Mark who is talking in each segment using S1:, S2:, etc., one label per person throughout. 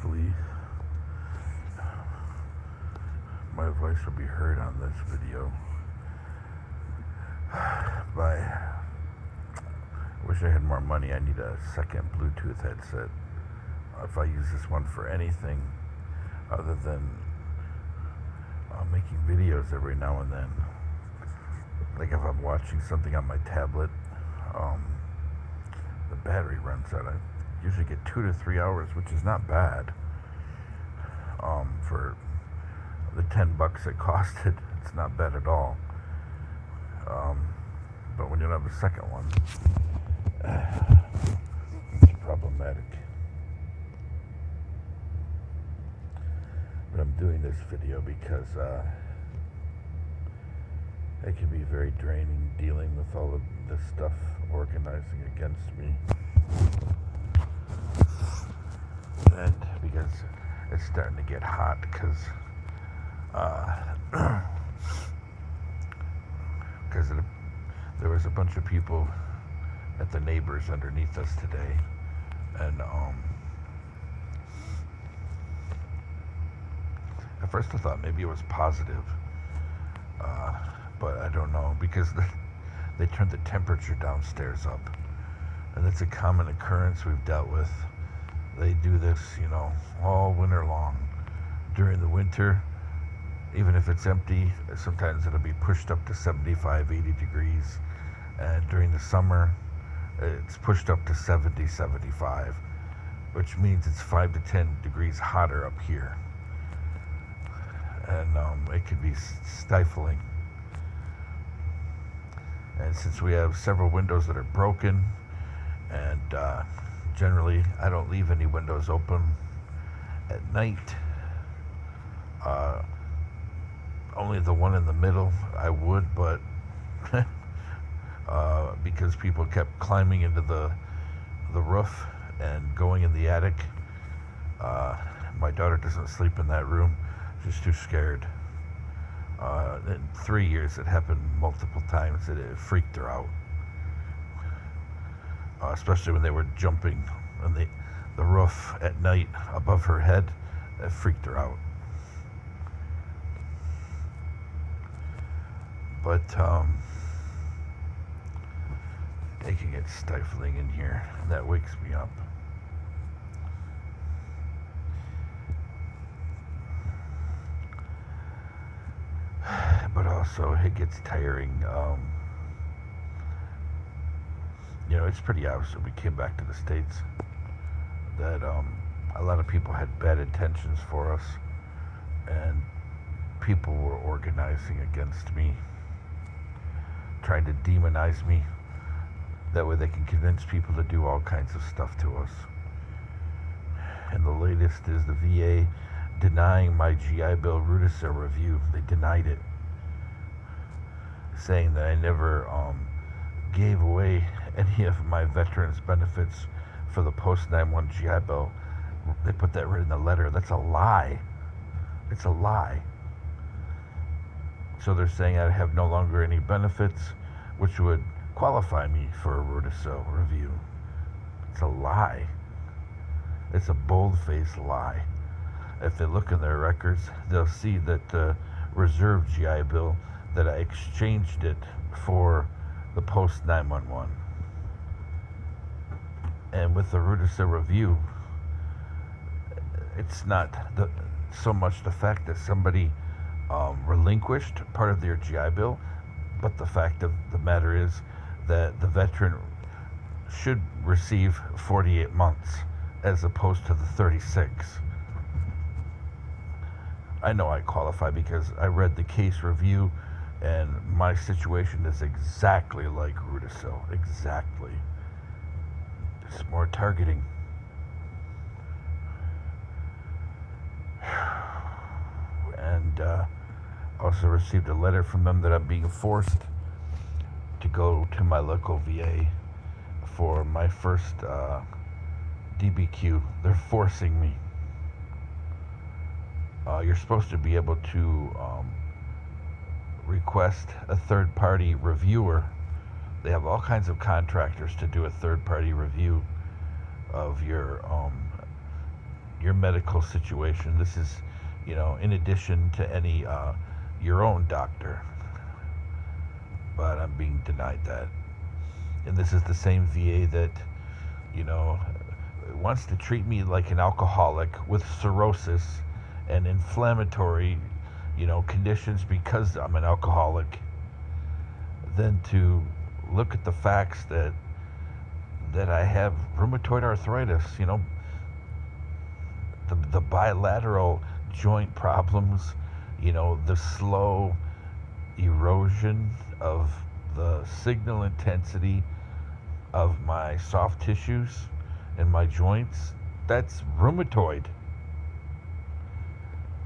S1: hopefully my voice will be heard on this video. But I wish I had more money. I need a second Bluetooth headset. If I use this one for anything other than making videos every now and then, like if I'm watching something on my tablet, the battery runs out. I usually get 2 to 3 hours, which is not bad for the $10 it costed. It's not bad at all. But when you don't have a second one, it's problematic. But I'm doing this video because it can be very draining dealing with all of this stuff organizing against me. And because it's starting to get hot, because there was a bunch of people at the neighbors underneath us today, and at first I thought maybe it was positive, but I don't know, because they turned the temperature downstairs up, and it's a common occurrence we've dealt with. They do this, all winter long. During the winter, even if it's empty, sometimes it'll be pushed up to 75, 80 degrees. And during the summer, it's pushed up to 70, 75, which means it's 5 to 10 degrees hotter up here. And it can be stifling. And since we have several windows that are broken, and generally I don't leave any windows open at night, only the one in the middle I would, but because people kept climbing into the roof and going in the attic, my daughter doesn't sleep in that room. She's too scared. In 3 years it happened multiple times. It freaked her out, especially when they were jumping on the roof at night above her head. It freaked her out. But it can get stifling in here, and that wakes me up. But also it gets tiring. It's pretty obvious when we came back to the States that a lot of people had bad intentions for us, and people were organizing against me, trying to demonize me. That way they can convince people to do all kinds of stuff to us. And the latest is the VA denying my GI Bill Rudisill review. They denied it, saying that I never gave away any of my veterans benefits for the post-9/11 GI Bill. They put that right in the letter. That's a lie. It's a lie. So they're saying I have no longer any benefits, which would qualify me for a Rudisill review. It's a lie. It's a bold-faced lie. If they look in their records, they'll see that the reserve GI Bill, that I exchanged it for the post-911. And with the Rudisill review, it's not so much the fact that somebody relinquished part of their GI Bill, but the fact of the matter is that the veteran should receive 48 months as opposed to the 36. I know I qualify because I read the case review, and my situation is exactly like Rudisill. Exactly. It's more targeting. And also received a letter from them that I'm being forced to go to my local VA for my first DBQ. They're forcing me. You're supposed to be able to request a third-party reviewer. They have all kinds of contractors to do a third-party review of your your medical situation. This is, in addition to any your own doctor. But I'm being denied that. And this is the same VA that, you know, wants to treat me like an alcoholic with cirrhosis and inflammatory, conditions because I'm an alcoholic, than to look at the facts that I have rheumatoid arthritis, the bilateral joint problems, the slow erosion of the signal intensity of my soft tissues and my joints. That's rheumatoid.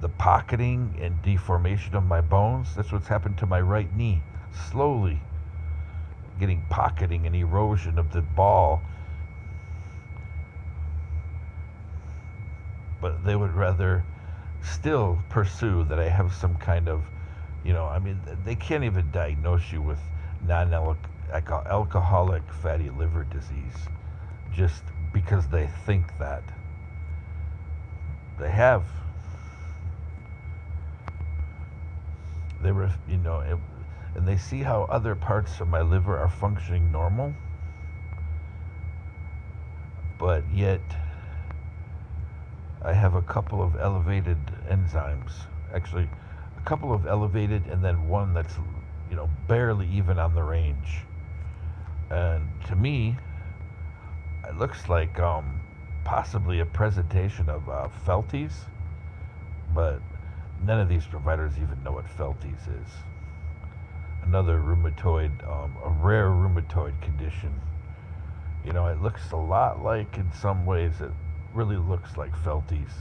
S1: The pocketing and deformation of my bones, that's what's happened to my right knee. Slowly getting pocketing and erosion of the ball. But they would rather still pursue that I have some kind of, they can't even diagnose you with non-alcoholic fatty liver disease just because they think that. They have. They were, and they see how other parts of my liver are functioning normal, but yet I have a couple of elevated enzymes. Actually, a couple of elevated and then one that's, barely even on the range. And to me, it looks like possibly a presentation of Felties, but none of these providers even know what Felties is. Another rheumatoid, a rare rheumatoid condition. It looks a lot like, in some ways, it really looks like Felties.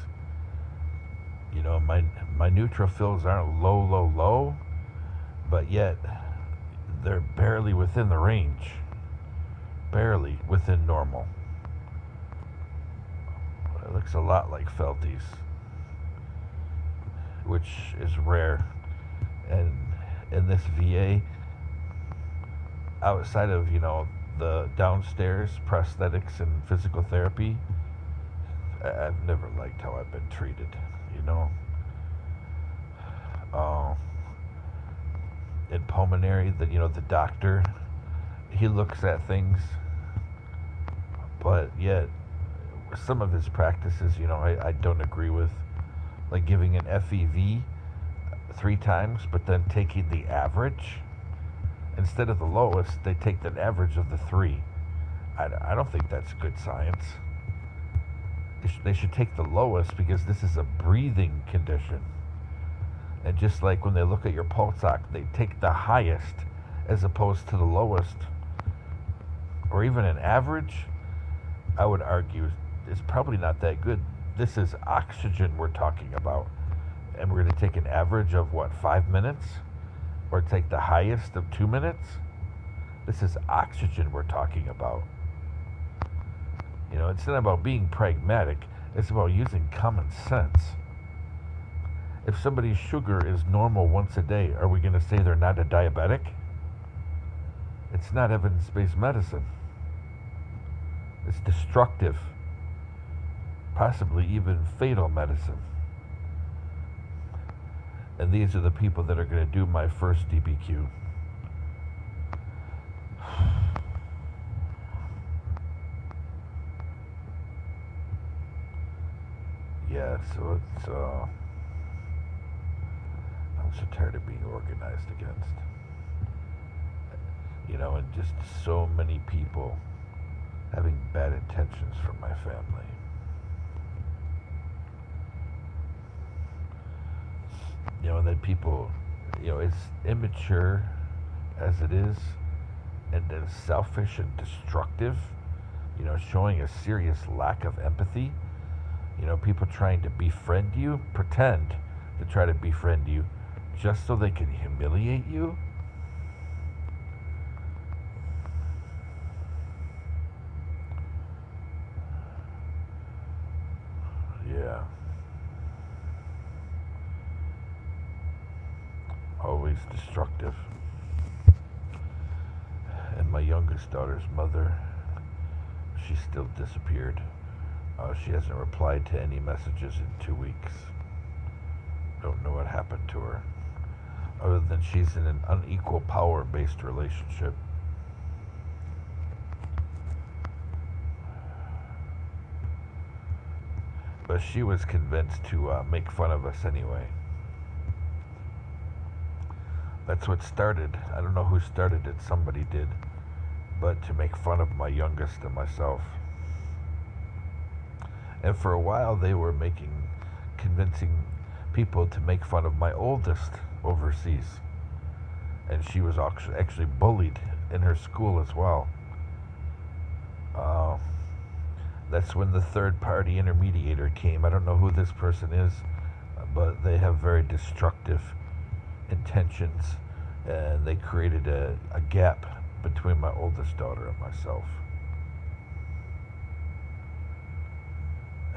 S1: My neutrophils aren't low, but yet they're barely within the range. Barely within normal. It looks a lot like Felties, which is rare. And in this VA, outside of, the downstairs prosthetics and physical therapy, I've never liked how I've been treated, in pulmonary, the doctor, he looks at things, but yet some of his practices, I don't agree with, like giving an FEV 3 times, but then taking the average. Instead of the lowest, they take the average of the 3. I don't think that's good science. They should take the lowest because this is a breathing condition. And just like when they look at your pulse ox, they take the highest as opposed to the lowest. Or even an average, I would argue, is probably not that good. This is oxygen we're talking about. And we're going to take an average of 5 minutes? Or take the highest of 2 minutes? This is oxygen we're talking about. It's not about being pragmatic. It's about using common sense. If somebody's sugar is normal once a day, are we going to say they're not a diabetic? It's not evidence-based medicine. It's destructive, possibly even fatal medicine. And these are the people that are going to do my first DBQ. Yeah, so it's, I'm so tired of being organized against. And just so many people having bad intentions for my family. And then people, as immature as it is, and as selfish and destructive, showing a serious lack of empathy, people trying to befriend you, pretend to try to befriend you, just so they can humiliate you. Yeah. Always destructive. And my youngest daughter's mother, she still disappeared. She hasn't replied to any messages in 2 weeks. Don't know what happened to her. Other than she's in an unequal power based relationship. But she was convinced to make fun of us anyway. That's what started. I don't know who started it, somebody did. But to make fun of my youngest and myself. And for a while they were convincing people to make fun of my oldest overseas. And she was actually bullied in her school as well. That's when the third party intermediator came. I don't know who this person is, but they have very destructive intentions, and they created a gap between my oldest daughter and myself.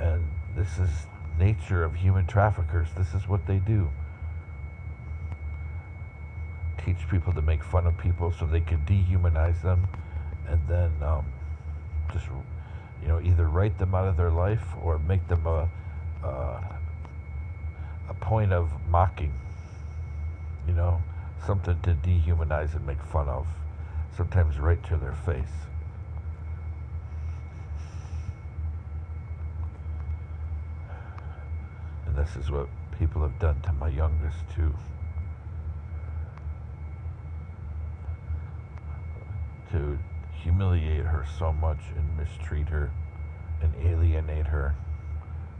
S1: And this is nature of human traffickers. This is what they do. Teach people to make fun of people so they can dehumanize them, and then just either write them out of their life or make them a point of mocking. Something to dehumanize and make fun of. Sometimes right to their face. And this is what people have done to my youngest too. To humiliate her so much and mistreat her and alienate her.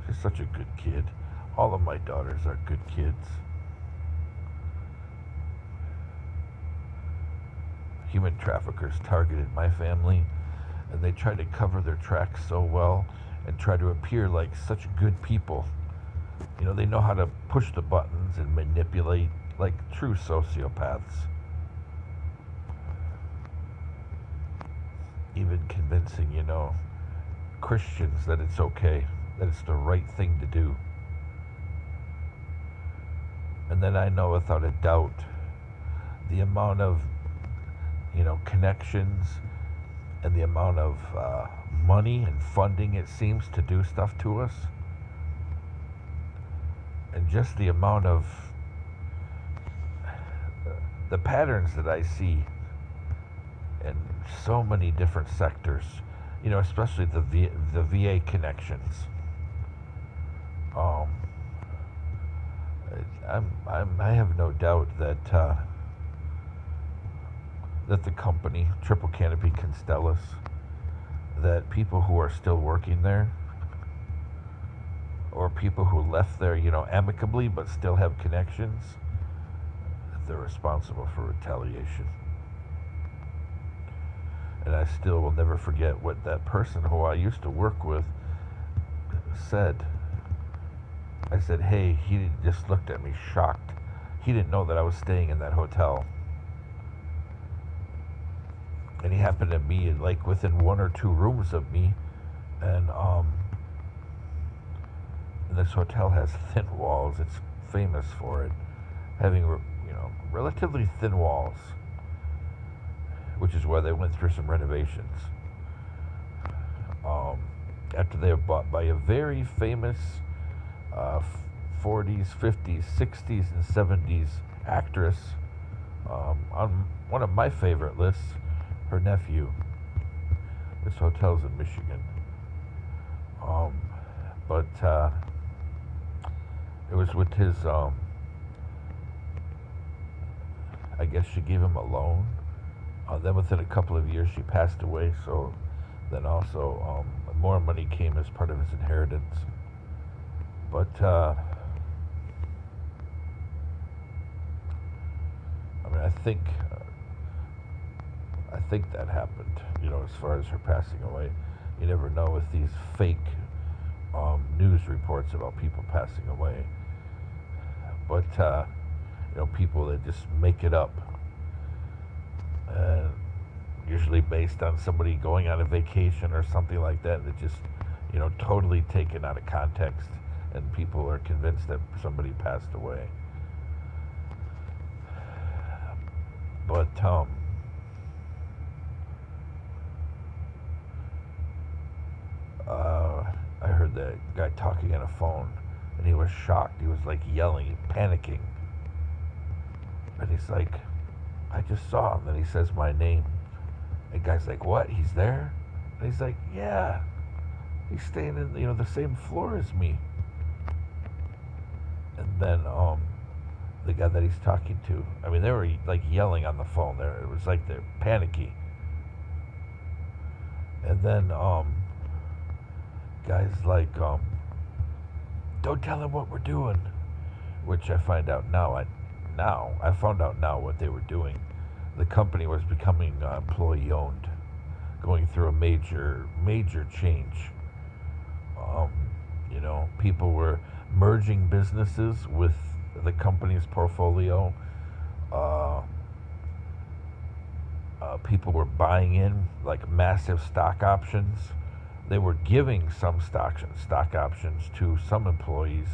S1: She's such a good kid. All of my daughters are good kids. Human traffickers targeted my family, and they tried to cover their tracks so well and try to appear like such good people. They know how to push the buttons and manipulate like true sociopaths. Even convincing, Christians that it's okay, that it's the right thing to do. And then I know without a doubt the amount of, connections and the amount of money and funding it seems to do stuff to us. And just the amount of the patterns that I see in so many different sectors, especially the VA connections. I have no doubt that that the company Triple Canopy Constellus, that people who are still working there, or people who left there, amicably but still have connections, they're responsible for retaliation. And I still will never forget what that person who I used to work with said. I said, hey, he just looked at me shocked. He didn't know that I was staying in that hotel. And he happened to be like within 1 or 2 rooms of me. And this hotel has thin walls. It's famous for it. Having, relatively thin walls. Which is why they went through some renovations. After they were bought by a very famous 40s, 50s, 60s, and 70s actress. On one of my favorite lists, her nephew. This hotel's in Michigan. But it was with his, I guess she gave him a loan. Then within a couple of years she passed away, so then also more money came as part of his inheritance. But I think that happened, as far as her passing away. You never know with these fake news reports about people passing away. But people that just make it up. Usually based on somebody going on a vacation or something like that just, totally taken out of context, and people are convinced that somebody passed away. But, I heard the guy talking on a phone, and he was shocked. He was like yelling, panicking. And he's like, I just saw him. Then he says my name. And the guy's like, what? He's there? And he's like, yeah. He's staying in, the same floor as me. And then the guy that he's talking to, I mean, they were like yelling on the phone there. It was like they're panicky. And then guys like, don't tell him what we're doing, which I find out now. I found out now what they were doing. The company was becoming employee owned, going through a major change. People were merging businesses with the company's portfolio. People were buying in like massive stock options. They were giving some stock options to some employees.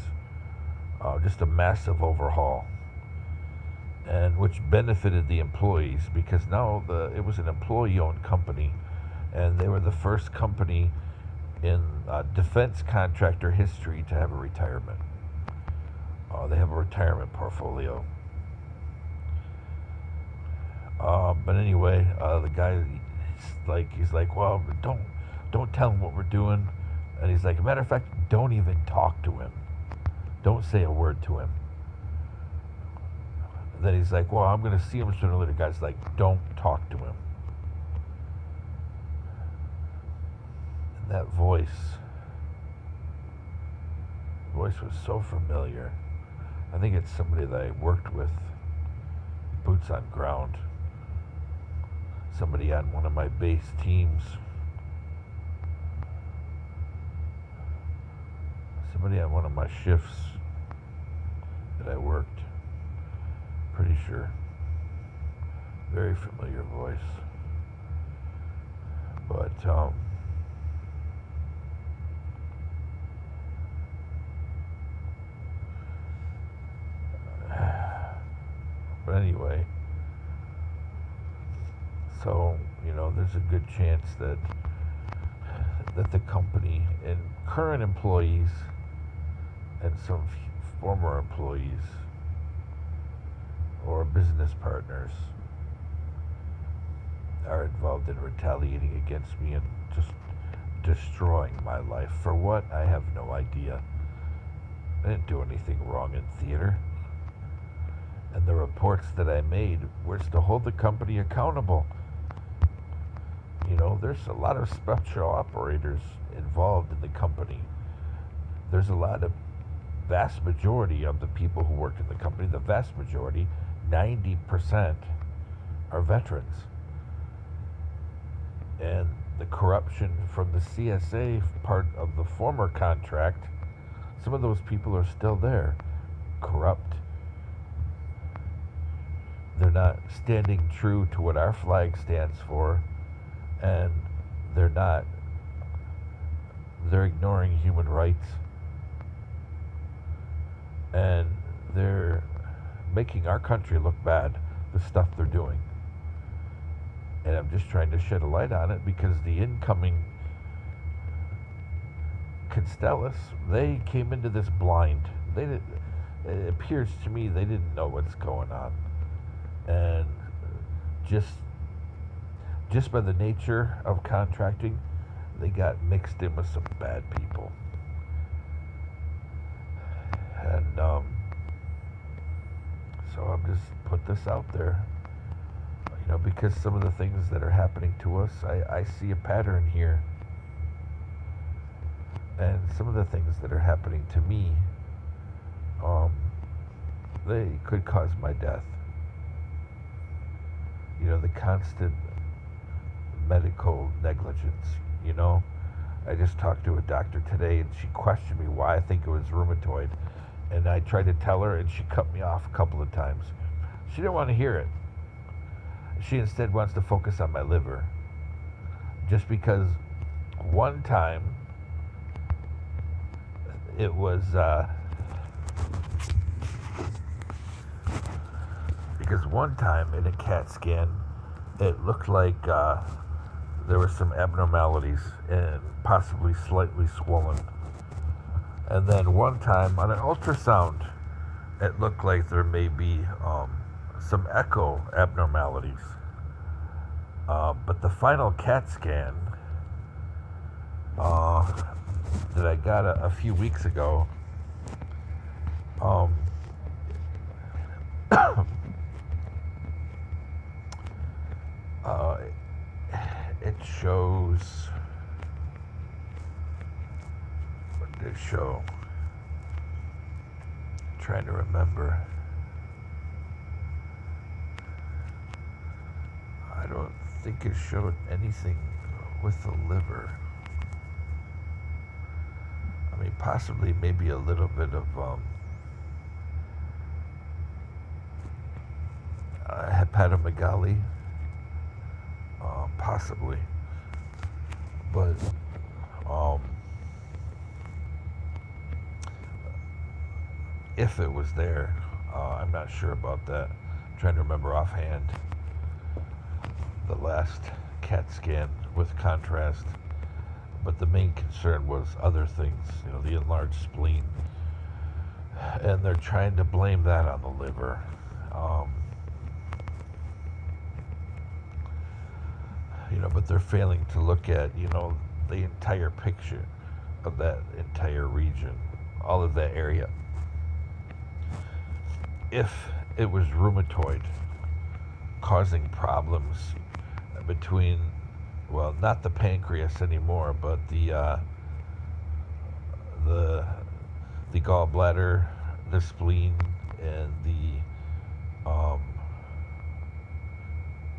S1: Just a massive overhaul, and which benefited the employees because now it was an employee-owned company, and they were the first company in defense contractor history to have a retirement. They have a retirement portfolio. But anyway, the guy, he's like, well, don't tell him what we're doing. And he's like, as a matter of fact, don't even talk to him. Don't say a word to him. And then he's like, well, I'm going to see him sooner or later. The guy's like, don't talk to him. And that voice was so familiar. I think it's somebody that I worked with, boots on ground. Somebody on one of my base teams. Somebody on one of my shifts that I worked. Pretty sure. Very familiar voice. But, anyway, so, there's a good chance that the company and current employees and some former employees or business partners are involved in retaliating against me and just destroying my life. For what? I have no idea. I didn't do anything wrong in theater. And the reports that I made were to hold the company accountable. There's a lot of special operators involved in the company. There's a lot of vast majority of the people who worked in the company, the vast majority, 90%, are veterans. And the corruption from the CSA part of the former contract, some of those people are still there, corrupt. They're not standing true to what our flag stands for, and they're ignoring human rights, and they're making our country look bad, the stuff they're doing. And I'm just trying to shed a light on it because the incoming Constellus, they came into this blind. It appears to me they didn't know what's going on. And just by the nature of contracting, they got mixed in with some bad people. And so I'm just put this out there, because some of the things that are happening to us, I see a pattern here. And some of the things that are happening to me, they could cause my death. The constant medical negligence, I just talked to a doctor today and she questioned me why I think it was rheumatoid. And I tried to tell her and she cut me off a couple of times. She didn't want to hear it. She instead wants to focus on my liver. Just because one time it was, in a CAT scan, it looked like there were some abnormalities and possibly slightly swollen. And then one time on an ultrasound, it looked like there may be some echo abnormalities. But the final CAT scan that I got a few weeks ago, um, uh, it shows. What did it show? I'm trying to remember. I don't think it showed anything with the liver. I mean, possibly maybe a little bit of hepatomegaly, possibly. But if it was there, I'm not sure about that. I'm trying to remember offhand the last CAT scan with contrast. But the main concern was other things, the enlarged spleen. And they're trying to blame that on the liver. But they're failing to look at, the entire picture of that entire region, all of that area. If it was rheumatoid causing problems between, well, not the pancreas anymore, but the gallbladder, the spleen, and the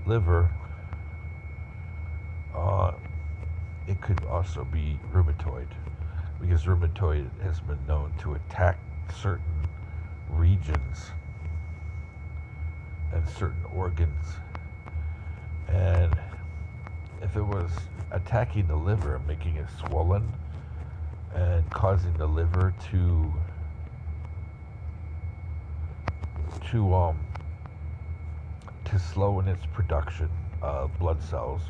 S1: liver, it could also be rheumatoid, because rheumatoid has been known to attack certain regions and certain organs. And if it was attacking the liver, making it swollen and causing the liver to slow in its production of blood cells,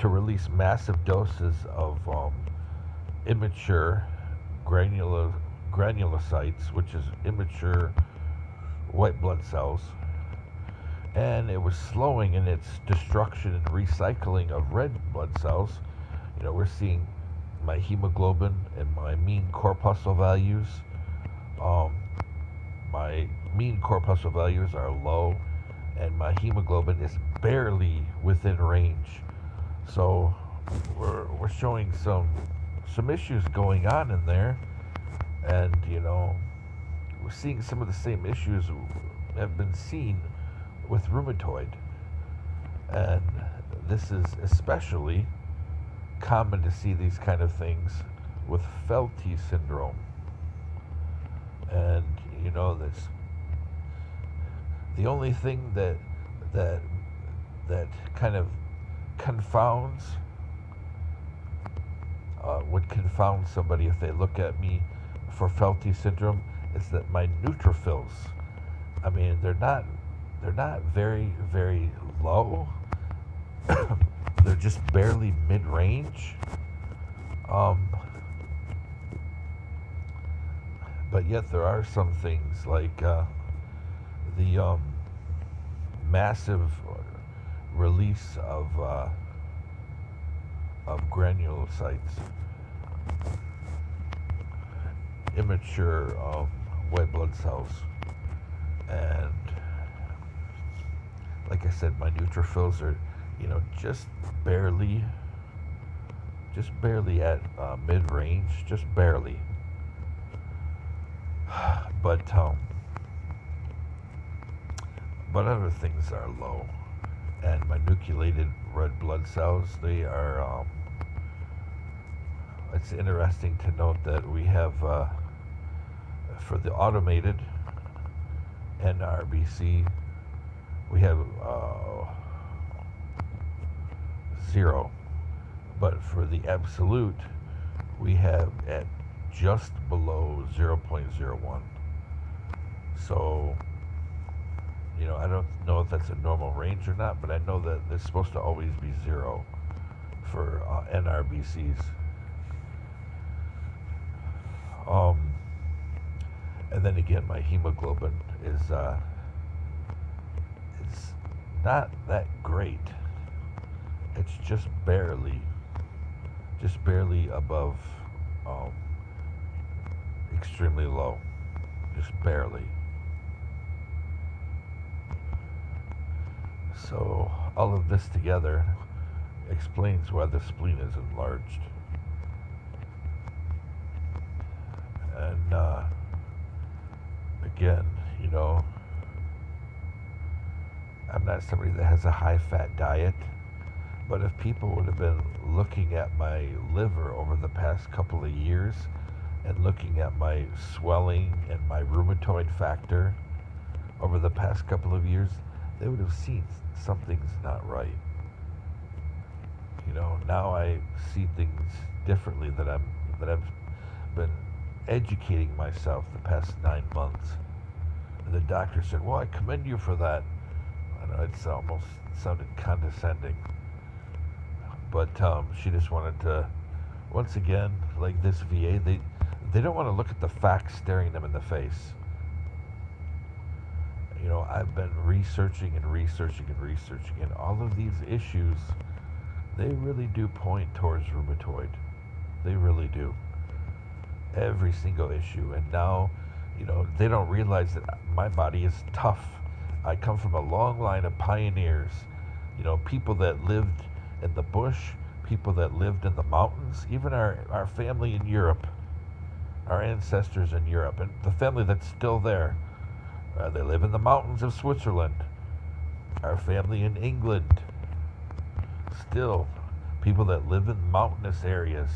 S1: to release massive doses of immature granulocytes, which is immature white blood cells, and it was slowing in its destruction and recycling of red blood cells. We're seeing my hemoglobin and my mean corpuscle values. My mean corpuscle values are low, and my hemoglobin is barely within range. So we're showing some issues going on in there, and we're seeing some of the same issues have been seen with rheumatoid, and this is especially common to see these kind of things with Felty syndrome. And that's the only thing that kind of confounds would confound somebody if they look at me for Felty syndrome is that my neutrophils, I mean, they're not very, very low. They're just barely mid-range. But yet there are some things like the massive release of granulocytes, immature white blood cells, and like I said, my neutrophils are, just barely at mid-range, just barely. But other things are low, and my nucleated red blood cells, they are. It's interesting to note that we have for the automated NRBC, we have 0, but for the absolute, we have at just below 0.01. So, I don't know if that's a normal range or not, but I know that it's supposed to always be 0 for NRBCs. Um, and then again, my hemoglobin is not that great. It's just barely above um, extremely low, just barely. So all of this together explains why the spleen is enlarged. And again, you know, I'm not somebody that has a high fat diet, but if people would have been looking at my liver over the past couple of years and looking at my swelling and my rheumatoid factor over the past couple of years, they would have seen something's not right. You know, now I see things differently that I've been educating myself the past 9 months. And the doctor said, "Well, I commend you for that." I know it's almost sounded condescending, but she just wanted to, once again, like this VA, they don't want to look at the facts staring them in the face. You know, I've been researching and researching and researching, and all of these issues, they really do point towards rheumatoid. They really do. Every single issue. And now, you know, they don't realize that my body is tough. I come from a long line of pioneers, you know, people that lived in the bush, people that lived in the mountains, even our family in Europe, our ancestors in Europe, and the family that's still there. They live in the mountains of Switzerland. Our family in England, still people that live in mountainous areas,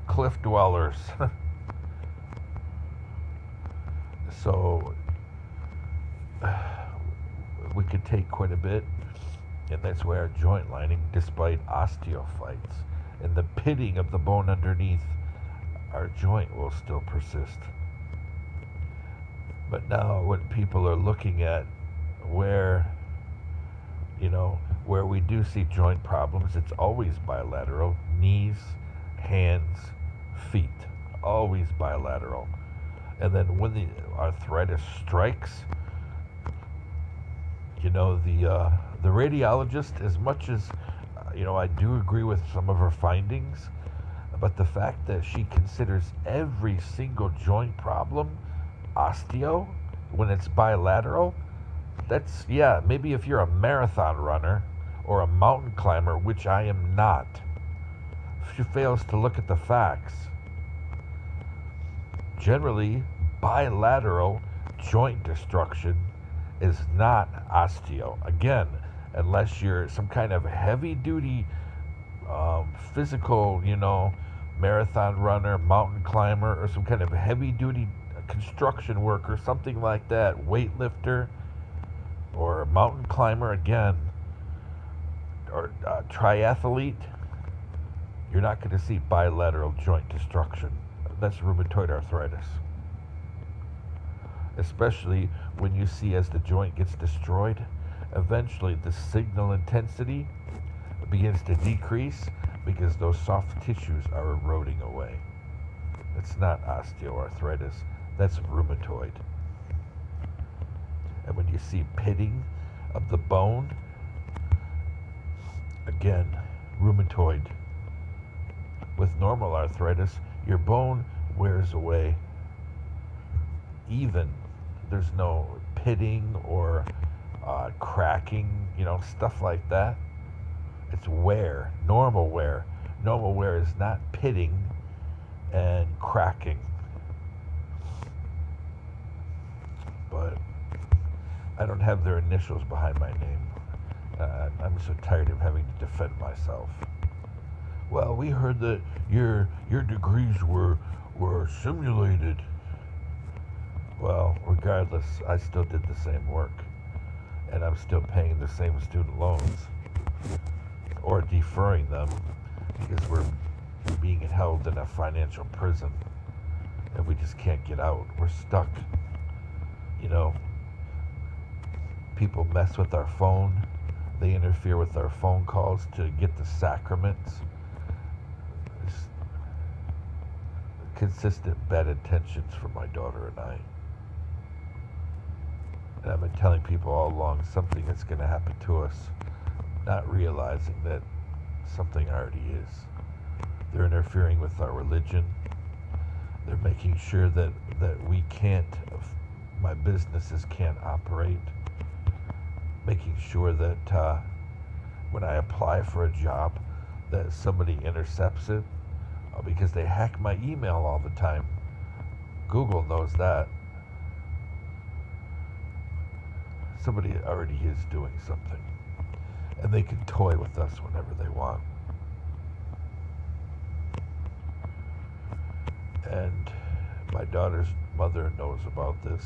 S1: cliff dwellers. So we could take quite a bit, and that's why our joint lining, despite osteophytes and the pitting of the bone underneath, our joint will still persist. But now when people are looking at where, you know, where we do see joint problems, it's always bilateral: knees, hands, feet, always bilateral. And then when the arthritis strikes, you know, the radiologist, as much as you know, I do agree with some of her findings, but the fact that she considers every single joint problem osteo when it's bilateral, that's, yeah, maybe if you're a marathon runner or a mountain climber, which I am not. She fails to look at the facts. Generally, bilateral joint destruction is not osteo. Again, unless you're some kind of heavy duty physical, you know, marathon runner, mountain climber, or some kind of heavy duty construction worker, something like that, weightlifter, or mountain climber, again, or triathlete, you're not going to see bilateral joint destruction. That's rheumatoid arthritis. Especially when you see as the joint gets destroyed, eventually the signal intensity begins to decrease because those soft tissues are eroding away. It's not osteoarthritis, that's rheumatoid. And when you see pitting of the bone, again, rheumatoid. With normal arthritis, your bone wears away even. There's no pitting or cracking, you know, stuff like that. It's wear, normal wear. Normal wear is not pitting and cracking. But I don't have their initials behind my name. I'm so tired of having to defend myself. Well, we heard that your degrees were simulated. Well, regardless, I still did the same work, and I'm still paying the same student loans, or deferring them, because we're being held in a financial prison, and we just can't get out. We're stuck. You know, people mess with our phone. They interfere with our phone calls to get the sacraments. consistent bad intentions for my daughter and I. And I've been telling people all along something is going to happen to us, not realizing that something already is. They're interfering with our religion. They're making sure that we can't, my businesses can't operate. Making sure that when I apply for a job, that somebody intercepts it, because they hack my email all the time. Google knows that. Somebody already is doing something. And they can toy with us whenever they want. And my daughter's mother knows about this.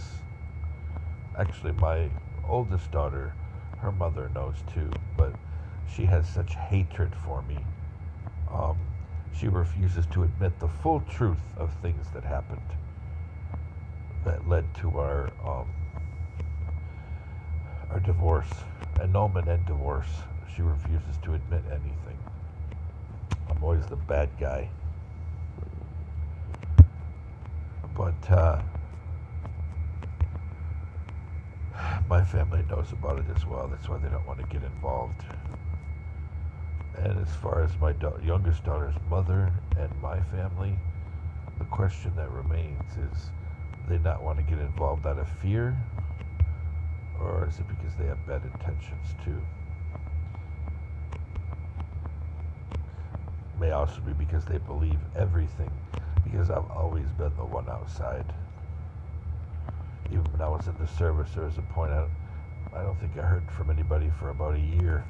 S1: Actually, my oldest daughter, her mother knows too, but she has such hatred for me. She refuses to admit the full truth of things that happened that led to our divorce, annulment and divorce. She refuses to admit anything. I'm always the bad guy. But my family knows about it as well. That's why they don't want to get involved. And as far as my youngest daughter's mother and my family, the question that remains is, do they not want to get involved out of fear? Or is it because they have bad intentions too? May also be because they believe everything, because I've always been the one outside. Even when I was in the service, there was a point I don't think I heard from anybody for about a year.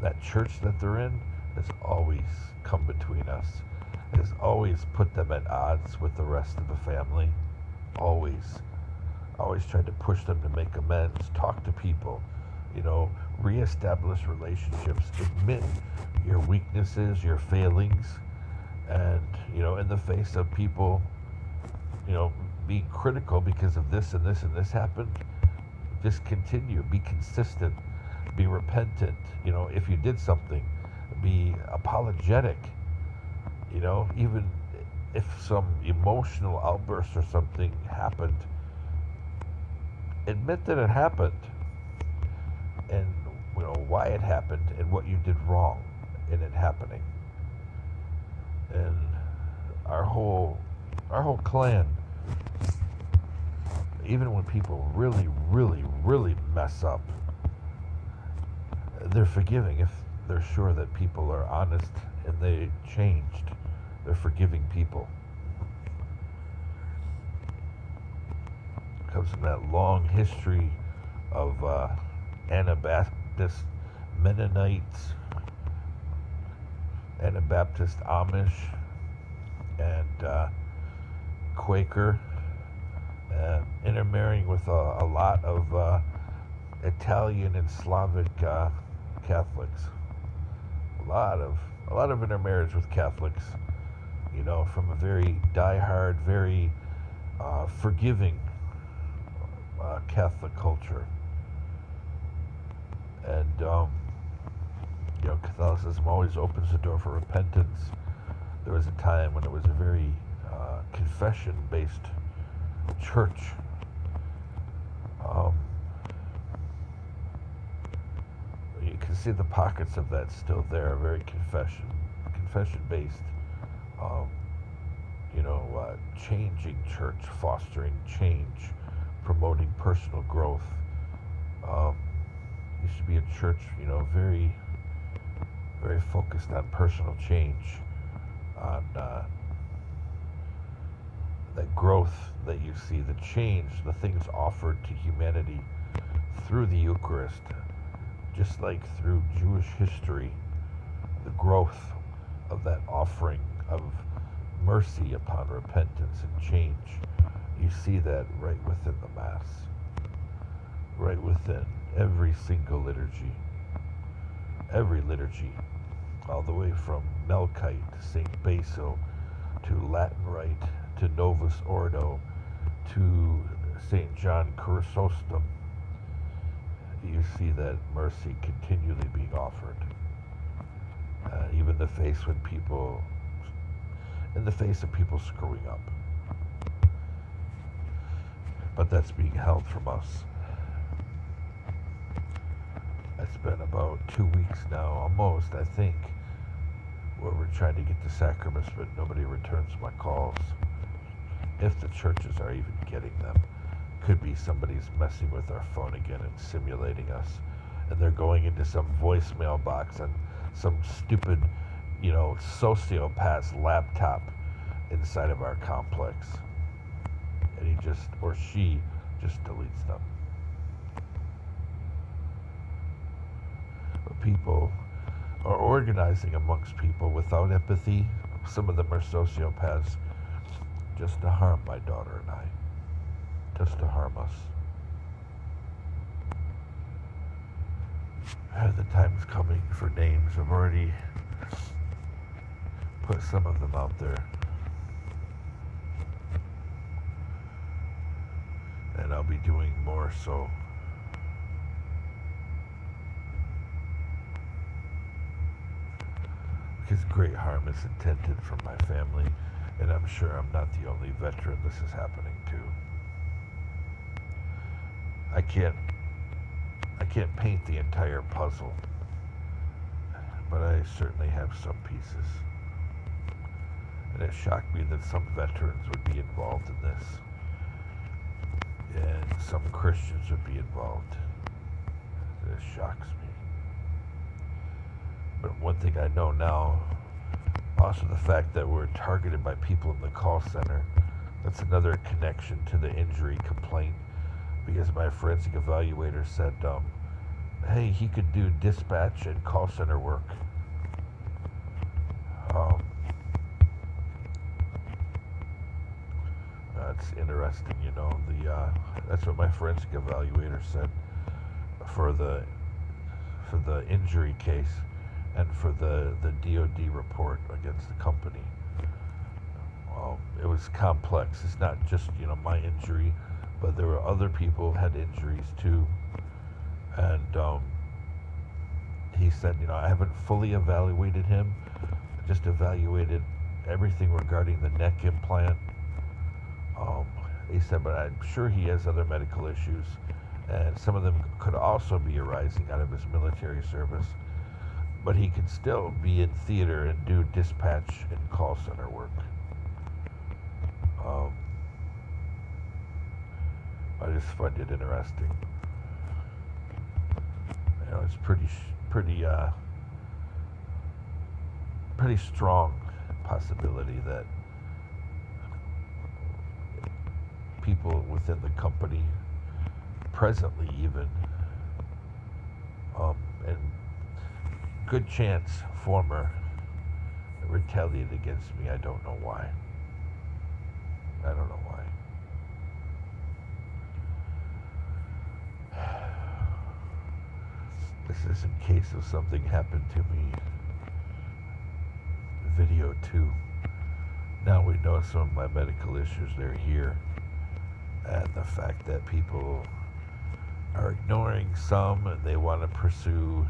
S1: That church that they're in has always come between us, has always put them at odds with the rest of the family. Always tried to push them to make amends, talk to people, reestablish relationships, admit your weaknesses, your failings, and, in the face of people, being critical because of this and this and this happened, just continue, be consistent, be repentant. If you did something, be apologetic. Even if some emotional outburst or something happened, admit that it happened, and why it happened and what you did wrong in it happening. And our whole clan, even when people really, really, really mess up, they're forgiving if they're sure that people are honest and they changed. They're forgiving people. It comes from that long history of Anabaptist Mennonites, Anabaptist Amish, and Quaker, intermarrying with a lot of Italian and Slavic Catholics. A lot of intermarriage with Catholics, from a very die-hard, very forgiving Catholic culture. And Catholicism always opens the door for repentance. There was a time when it was a very confession-based church. You can see the pockets of that still there, very confession-based, changing church, fostering change, promoting personal growth. Used to be a church, very, very focused on personal change, on that growth that you see, the change, the things offered to humanity through the Eucharist, just like through Jewish history, the growth of that offering of mercy upon repentance and change. You see that right within the Mass, right within every single liturgy, all the way from Melkite to St. Basil to Latin Rite to Novus Ordo to St. John Chrysostom. You see that mercy continually being offered. Even the face when people in the face of people screwing up. But that's being held from us. It's been about 2 weeks now, almost, I think, where we're trying to get the sacraments, but nobody returns my calls. If the churches are even getting them. Could be somebody's messing with our phone again and simulating us. And they're going into some voicemail box on some stupid, sociopath's laptop inside of our complex. And he just, or she just deletes them. But people are organizing amongst people without empathy. Some of them are sociopaths just to harm my daughter and I. Just to harm us. And the time's coming for names. I've already put some of them out there. And I'll be doing more so. Because great harm is intended for my family, and I'm sure I'm not the only veteran this is happening to. I can't paint the entire puzzle, but I certainly have some pieces. And it shocked me that some veterans would be involved in this, and some Christians would be involved. It shocks me. But one thing I know now, also the fact that we're targeted by people in the call center, that's another connection to the injury complaint, because my forensic evaluator said, hey, he could do dispatch and call center work. That's interesting, that's what my forensic evaluator said for the injury case and for the DOD report against the company. It was complex. It's not just, my injury, but there were other people who had injuries too. And he said, I haven't fully evaluated him. I just evaluated everything regarding the neck implant. He said, but I'm sure he has other medical issues, and some of them could also be arising out of his military service. But he can still be in theater and do dispatch and call center work. I just find it interesting. It's pretty strong possibility that people within the company, presently even, and good chance former, retaliated against me. I don't know why. This is in case of something happened to me. Video 2. Now we know some of my medical issues, they're here. And the fact that people are ignoring some and they want to pursue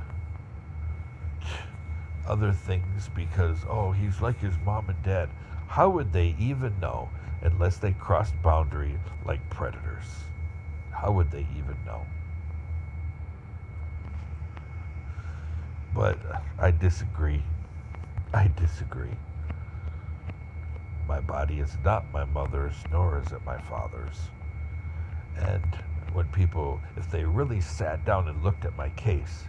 S1: other things because, he's like his mom and dad. How would they even know unless they crossed boundary like predators? How would they even know? But I disagree. My body is not my mother's, nor is it my father's. And when people, if they really sat down and looked at my case,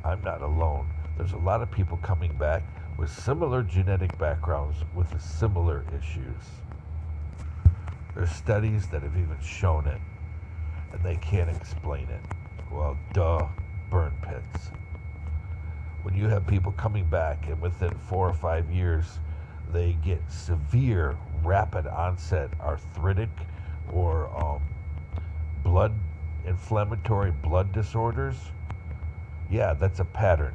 S1: I'm not alone. There's a lot of people coming back with similar genetic backgrounds with similar issues. There's studies that have even shown it, and they can't explain it. Well, burn pits. When you have people coming back and within 4 or 5 years, they get severe, rapid onset arthritic or inflammatory blood disorders, yeah, that's a pattern.